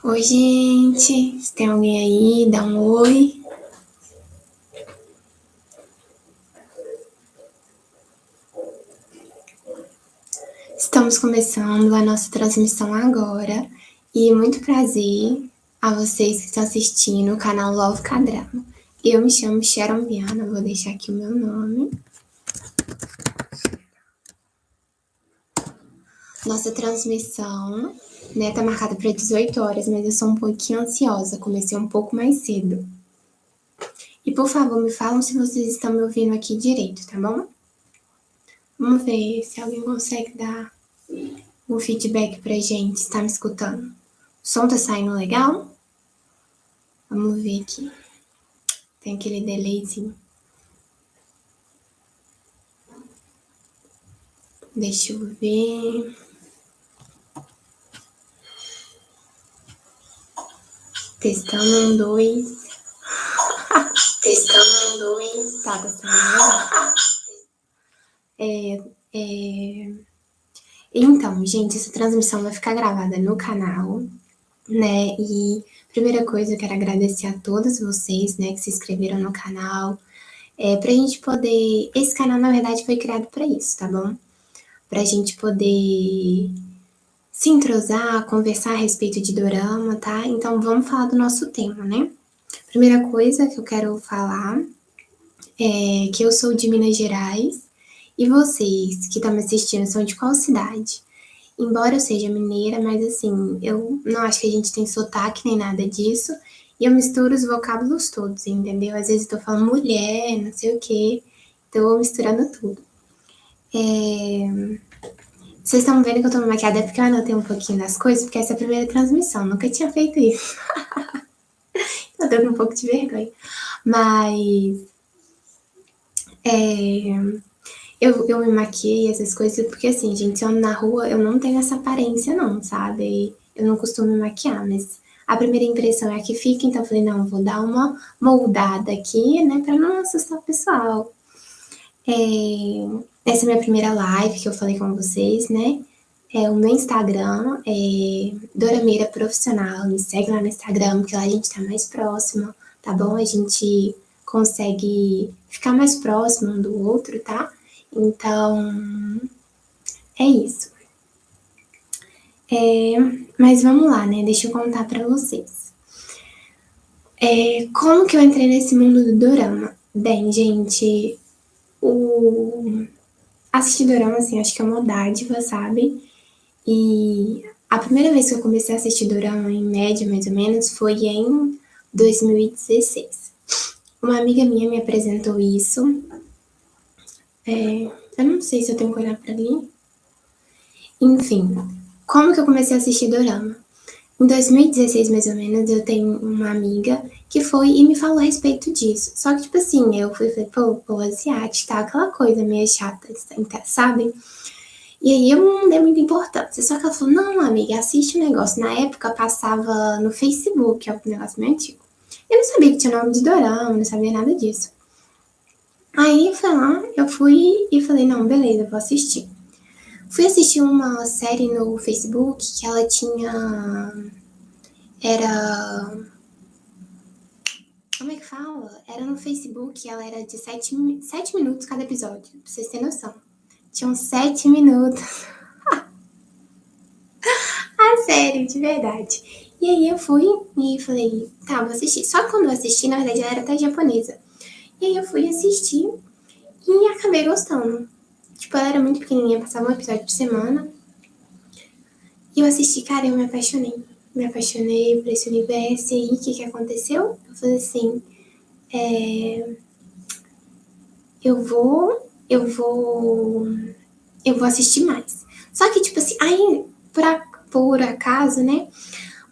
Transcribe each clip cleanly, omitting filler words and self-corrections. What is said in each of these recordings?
Oi, gente. Se tem alguém aí, dá um oi. Estamos começando a nossa transmissão agora. E muito prazer a vocês que estão assistindo o canal Love K-Drama. Eu me chamo Sharon Viana, vou deixar aqui o meu nome. Nossa transmissão, né, tá marcada para 18 horas, mas eu sou um pouquinho ansiosa, comecei um pouco mais cedo. E por favor, me falam se vocês estão me ouvindo aqui direito, tá bom? Vamos ver se alguém consegue dar um feedback pra gente, se tá me escutando. O som tá saindo legal? Vamos ver aqui. Tem aquele delayzinho. Deixa eu ver. Testando 1, 2. Testando 1, 2. Tá saindo legal. Então, gente, essa transmissão vai ficar gravada no canal, né? E primeira coisa, eu quero agradecer a todos vocês, né, que se inscreveram no canal. Pra gente poder... Esse canal, na verdade, foi criado pra isso, tá bom? Pra gente poder se entrosar, conversar a respeito de dorama, tá? Então, vamos falar do nosso tema, né? Primeira coisa que eu quero falar é que eu sou de Minas Gerais e vocês que estão me assistindo são de qual cidade? Embora eu seja mineira, mas assim, eu não acho que a gente tem sotaque nem nada disso. E eu misturo os vocábulos todos, entendeu? Às vezes eu tô falando mulher, não sei o quê. Então eu vou misturando tudo. Vocês estão vendo que eu tô maquiada, é porque eu anotei um pouquinho das coisas, porque essa é a primeira transmissão, nunca tinha feito isso. Eu tô com um pouco de vergonha. Mas eu me maquiei, essas coisas, porque assim, gente, se eu ando na rua, eu não tenho essa aparência não, sabe? Eu não costumo me maquiar, mas a primeira impressão é a que fica, então eu falei, não, vou dar uma moldada aqui, né, pra não assustar o pessoal. Essa é a minha primeira live que eu falei com vocês, né? O meu Instagram é Dorameira Profissional. Me segue lá no Instagram, porque lá a gente tá mais próximo, tá bom? A gente consegue ficar mais próximo um do outro, tá? Então, é isso. Mas vamos lá, né? Deixa eu contar pra vocês. Como que eu entrei nesse mundo do dorama? Bem, gente, assistir dorama, assim, acho que é uma dádiva, sabe? E a primeira vez que eu comecei a assistir dorama, em média, mais ou menos, foi em 2016. Uma amiga minha me apresentou isso. Eu não sei se eu tenho que olhar pra ali. Enfim, como que eu comecei a assistir dorama? Em 2016, mais ou menos, eu tenho uma amiga que foi e me falou a respeito disso. Só que, tipo assim, eu fui e falei, pô, asiático, tá? Aquela coisa meio chata, sabe? E aí eu não dei muita importância. Só que ela falou, não, amiga, assiste o negócio. Na época passava no Facebook, é um negócio meio antigo. Eu não sabia que tinha nome de dorama, não sabia nada disso. Aí foi lá, eu fui e falei, não, beleza, vou assistir. Fui assistir uma série no Facebook que ela tinha... Era... Como é que fala? Era no Facebook, ela era de 7 minutos cada episódio, pra vocês terem noção. Tinham 7 minutos. Ah, sério, de verdade. E aí eu fui e falei, tá, vou assistir. Só que quando eu assisti, na verdade, ela era até japonesa. E aí eu fui assistir e acabei gostando. Tipo, ela era muito pequenininha, passava um episódio por semana. E eu assisti, cara, eu me apaixonei. Me apaixonei por esse universo. E aí, o que aconteceu? Eu falei assim, eu vou assistir mais. Só que, tipo assim, aí, por acaso, né,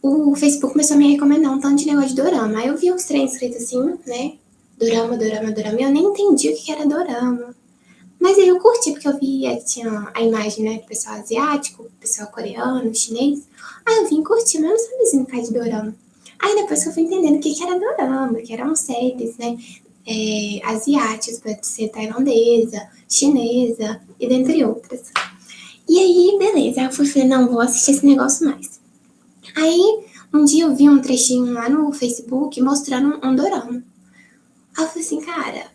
o Facebook começou a me recomendar um tanto de negócio de dorama. Aí eu vi os trem escritos assim, né, dorama, dorama, dorama, e eu nem entendi o que era dorama. Mas aí eu curti, porque eu vi, tinha a imagem, né, do pessoal asiático, pessoal coreano, chinês. Aí eu vim curtir, mas eu não sabia significar de dorama. Aí depois que eu fui entendendo o que era dorama, que eram séries, né, asiáticos, pode ser tailandesa, chinesa e dentre outras. E aí, beleza, aí eu fui falei, não, vou assistir esse negócio mais. Aí, Um dia eu vi um trechinho lá no Facebook mostrando um dorama. Aí eu falei assim, cara,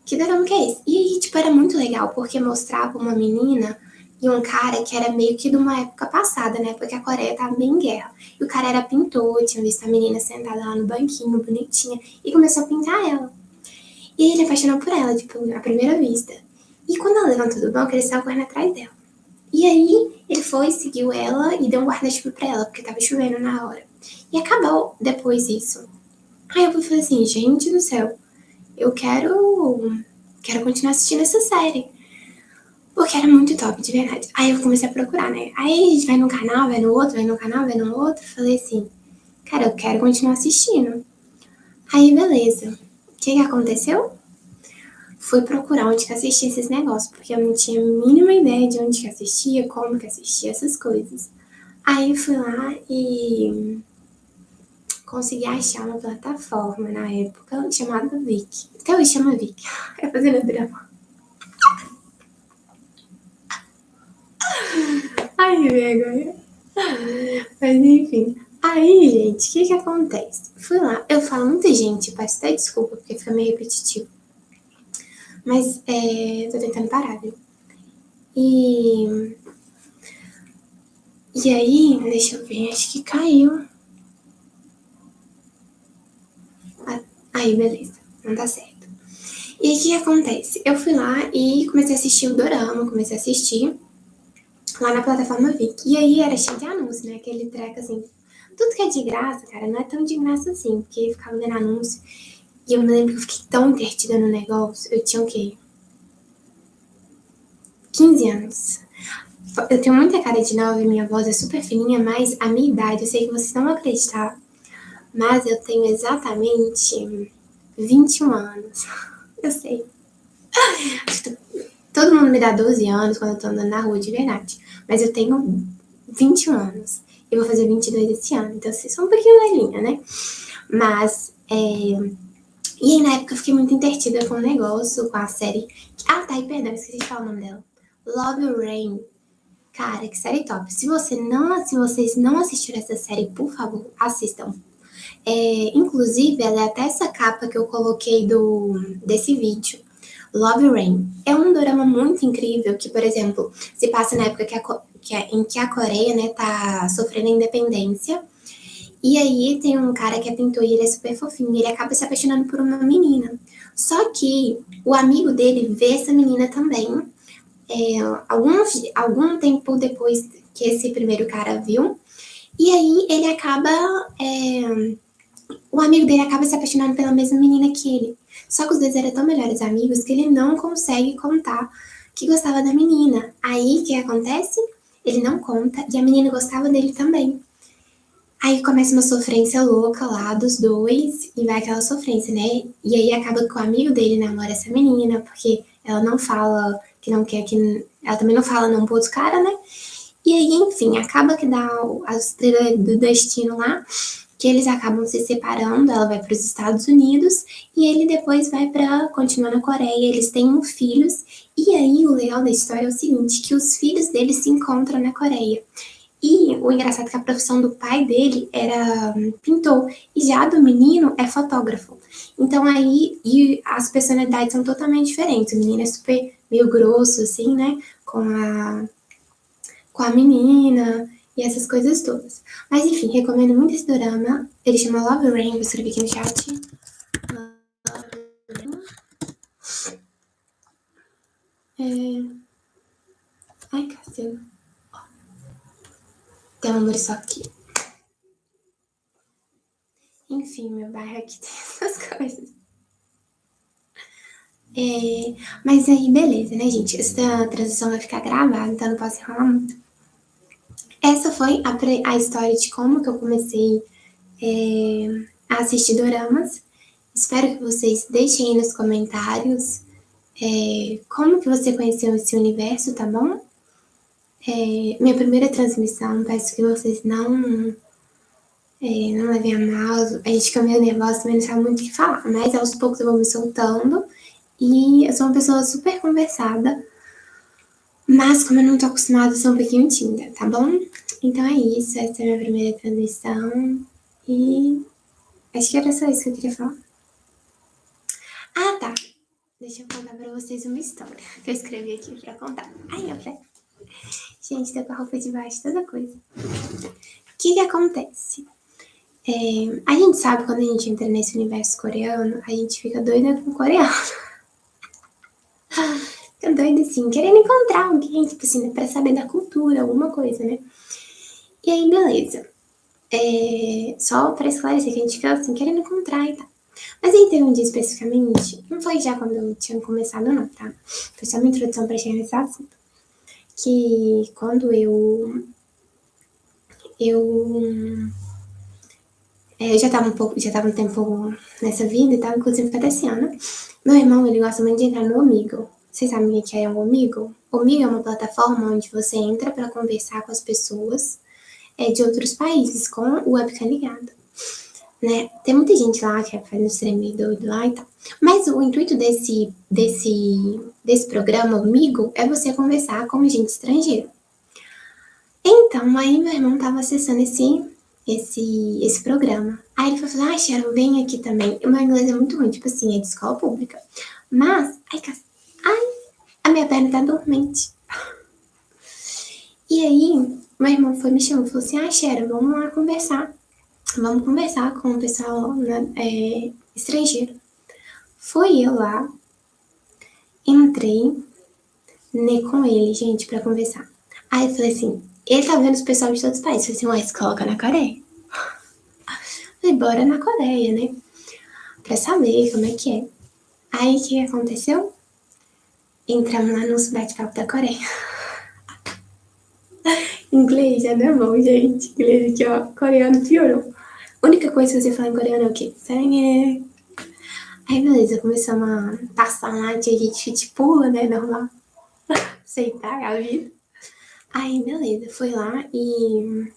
que dorama que é esse? E aí, tipo, era muito legal, porque mostrava uma menina e um cara que era meio que de uma época passada, né? Porque a Coreia tava bem em guerra. E o cara era pintor, tinha visto a menina sentada lá no banquinho, bonitinha, e começou a pintar ela. E ele apaixonou por ela, tipo, à primeira vista. E quando ela levantou do banco, ele saiu correndo atrás dela. E aí, ele foi, seguiu ela e deu um guarda-chuva pra ela, porque tava chovendo na hora. E acabou depois isso. Aí eu falei assim, gente do céu, eu quero continuar assistindo essa série. Porque era muito top, de verdade. Aí eu comecei a procurar, né? Aí a gente vai num canal, vai no outro, vai no canal, vai no outro. Falei assim, cara, eu quero continuar assistindo. Aí, beleza. O que aconteceu? Fui procurar onde que assistia esses negócios, porque eu não tinha a mínima ideia de onde que assistia, como que assistia, essas coisas. Aí fui lá e consegui achar uma plataforma na época chamada Viki. Até hoje chama Viki. É fazendo drama. Ai, que vergonha. Mas enfim. Aí, gente, o que acontece? Fui lá, eu falo muita gente, peço até desculpa, porque fica meio repetitivo. Mas tô tentando parar, viu? E aí, deixa eu ver, acho que caiu. Aí, beleza, não tá certo. E aí, o que acontece? Eu fui lá e comecei a assistir o dorama, comecei a assistir lá na plataforma Viki. E aí era cheio de anúncio, né? Aquele treco assim. Tudo que é de graça, cara, não é tão de graça assim, porque ficava vendo anúncio. E eu me lembro que eu fiquei tão entretida no negócio. Eu tinha o quê? 15 anos. Eu tenho muita cara de nova e minha voz é super fininha, mas a minha idade, eu sei que vocês não vão acreditar, mas eu tenho exatamente 21 anos. Eu sei. Todo mundo me dá 12 anos quando eu tô andando na rua, de verdade. Mas eu tenho 21 anos. Eu vou fazer 22 esse ano, então vocês são um pouquinho velhinha, né? Mas, e aí na época eu fiquei muito entretida com o negócio, com a série. Ah, tá, e perdão, esqueci de falar o nome dela. Love Rain. Cara, que série top. Se vocês não assistiram essa série, por favor, assistam. Inclusive, ela é até essa capa que eu coloquei desse vídeo. Love Rain. É um dorama muito incrível que, por exemplo, se passa na época em que a Coreia, né, tá sofrendo independência. E aí tem um cara que é pintor e ele é super fofinho. E ele acaba se apaixonando por uma menina. Só que o amigo dele vê essa menina também. Algum tempo depois que esse primeiro cara viu. E aí ele acaba. O amigo dele acaba se apaixonando pela mesma menina que ele. Só que os dois eram tão melhores amigos que ele não consegue contar que gostava da menina. Aí o que acontece? Ele não conta e a menina gostava dele também. Aí começa uma sofrência louca lá dos dois e vai aquela sofrência, né? E aí acaba que o amigo dele namora essa menina, porque ela não fala que não quer que. Ela também não fala não pro outro cara, né? E aí, enfim, acaba que dá a estrela do destino lá, que eles acabam se separando, ela vai para os Estados Unidos e ele depois vai para continuar na Coreia, eles têm filhos, e aí o legal da história é o seguinte, que os filhos deles se encontram na Coreia. E o engraçado é que a profissão do pai dele era pintor, e já do menino é fotógrafo. Então aí, e as personalidades são totalmente diferentes. O menino é super meio grosso, assim, né? Com a menina e essas coisas todas. Mas enfim, recomendo muito esse drama. Ele chama Love Rain, vou escrever aqui no chat. Ai, cacete. Tem um número só aqui. Enfim, meu bairro aqui tem essas coisas. Mas aí, beleza, né, gente? Essa transição vai ficar gravada, então não posso enrolar muito. Essa foi a história de como que eu comecei a assistir doramas. Espero que vocês deixem aí nos comentários como que você conheceu esse universo, tá bom? Minha primeira transmissão, peço que vocês não levem a mal, a gente fica meio nervosa, também não sabe muito o que falar, mas aos poucos eu vou me soltando e eu sou uma pessoa super conversada, mas como eu não tô acostumada, eu sou um pouquinho tímida, tá bom? Então é isso, essa é a minha primeira transmissão. E acho que era só isso que eu queria falar. Ah, tá. Deixa eu contar pra vocês uma história que eu escrevi aqui pra contar. Ai, meu pé. Gente, tá com a roupa de baixo, toda coisa. O que que acontece? A gente sabe quando a gente entra nesse universo coreano, a gente fica doida com coreano. Fica doida assim, querendo encontrar alguém, tipo assim, pra saber da cultura, alguma coisa, né? E aí, beleza. Só pra esclarecer que a gente fica assim, querendo encontrar e tal. Mas aí teve um dia especificamente, não foi já quando eu tinha começado não, tá? Foi só uma introdução pra chegar nesse assunto. Que quando eu já tava já tava um tempo nessa vida e tal, inclusive foi desse ano. Meu irmão, ele gosta muito de entrar no Omegle. Vocês sabem o que é o Omegle? O Omegle é uma plataforma onde você entra para conversar com as pessoas de outros países com o webcam ligado, né? Tem muita gente lá que faz um streaming doido lá e tal. Mas o intuito desse programa Omegle é você conversar com gente estrangeira. Então, aí meu irmão tava acessando esse programa. Aí ele falou assim, Sharon, vem aqui também. O meu inglês é muito ruim, tipo assim, é de escola pública. Mas, ai, a minha perna tá dormente. E aí, meu irmão foi me chamando e falou assim, Sharon, vamos lá conversar. Vamos conversar com o pessoal estrangeiro. Fui eu lá, entrei com ele, gente, pra conversar. Aí eu falei assim, ele tá vendo os pessoal de todos os países. Eu falei assim, se coloca na Coreia. Falei, bora na Coreia, né? Pra saber como é que é. Aí o que aconteceu? Entramos lá no bate-papo da Coreia. Inglês já não é bom, gente. Inglês aqui, ó. Coreano piorou. A única coisa que você fala em coreano é o quê? Sarangue. Aí beleza, começamos a passar lá, tinha gente que te pula, né? Normal. Aceitar a vida. Aí beleza, foi lá e.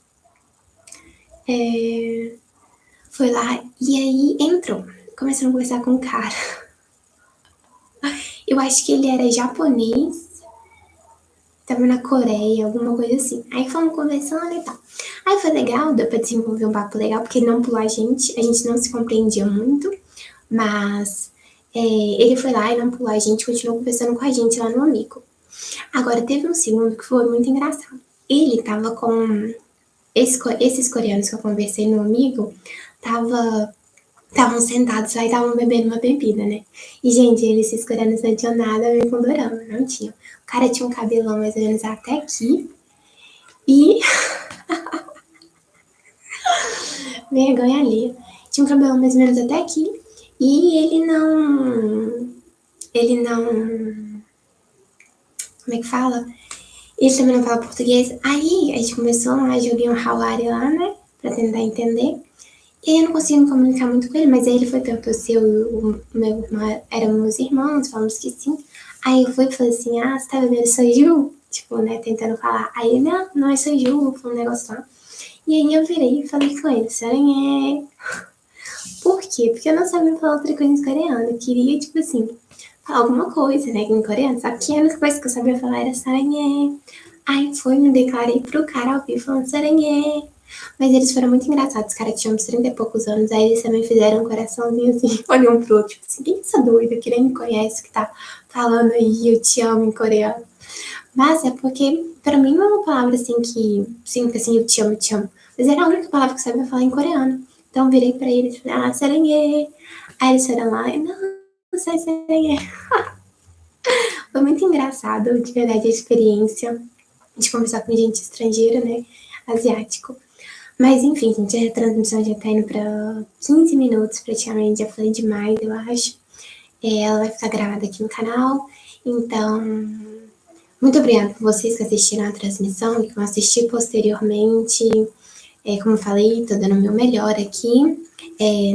Foi lá e aí entrou. Começando a conversar com o cara. Eu acho que ele era japonês, tava na Coreia, alguma coisa assim. Aí fomos conversando e tal. Aí foi legal, deu pra desenvolver um papo legal, porque ele não pulou a gente não se compreendia muito, mas ele foi lá e não pulou a gente, continuou conversando com a gente lá no Amigo. Agora teve um segundo que foi muito engraçado. Ele tava com esses coreanos que eu conversei no Amigo, estavam sentados lá e estavam bebendo uma bebida, né? E, gente, esses coreanos não tinham nada a ver com dorama, não tinham. O cara tinha um cabelão mais ou menos até aqui e vergonha ali. Tinha um cabelão mais ou menos até aqui e ele não, como é que fala? Ele também não fala português. Aí a gente começou lá, joguei um Hawari lá, né? Pra tentar entender. E aí eu não consegui me comunicar muito com ele, mas aí ele foi perguntou se o meu irmão éramos irmãos, falamos que sim. Aí eu fui e falei assim, você tá bebendo soju? Tipo, né, tentando falar. Aí ele, não é soju, foi um negócio lá. E aí eu virei e falei com ele, Saranhé. Por quê? Porque eu não sabia falar outra coisa em coreano. Eu queria, tipo assim, falar alguma coisa, né, em coreano. Só que a única coisa que eu sabia falar era Saranhé. Aí foi, me declarei pro cara ao vivo falando Saranhé. Mas eles foram muito engraçados, os caras tinham uns 30 e poucos anos, aí eles também fizeram um coraçãozinho assim, olham um pro outro, tipo assim, quem é essa doida que nem me conhece, que tá falando aí, eu te amo em coreano. Mas é porque, pra mim, não é uma palavra assim que significa assim, eu te amo, eu te amo. Mas era a única palavra que eu sabia falar em coreano. Então eu virei pra eles e falei, serengue. Aí eles foram lá e, não, não sei serengue. Foi muito engraçado, de verdade, a experiência de conversar com gente estrangeira, né, asiático. Mas enfim, gente, a transmissão já tá indo pra 15 minutos praticamente, já falei demais, eu acho. Ela vai ficar gravada aqui no canal, então muito obrigada por vocês que assistiram a transmissão e que vão assistir posteriormente. Como eu falei, tô dando o meu melhor aqui.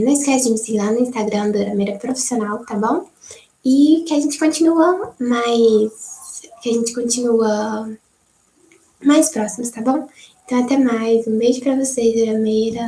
Não esquece de me seguir lá no Instagram da Mira Profissional, tá bom? E que a gente continua mais próximos, tá bom? Então até mais, um beijo pra vocês, Irameira.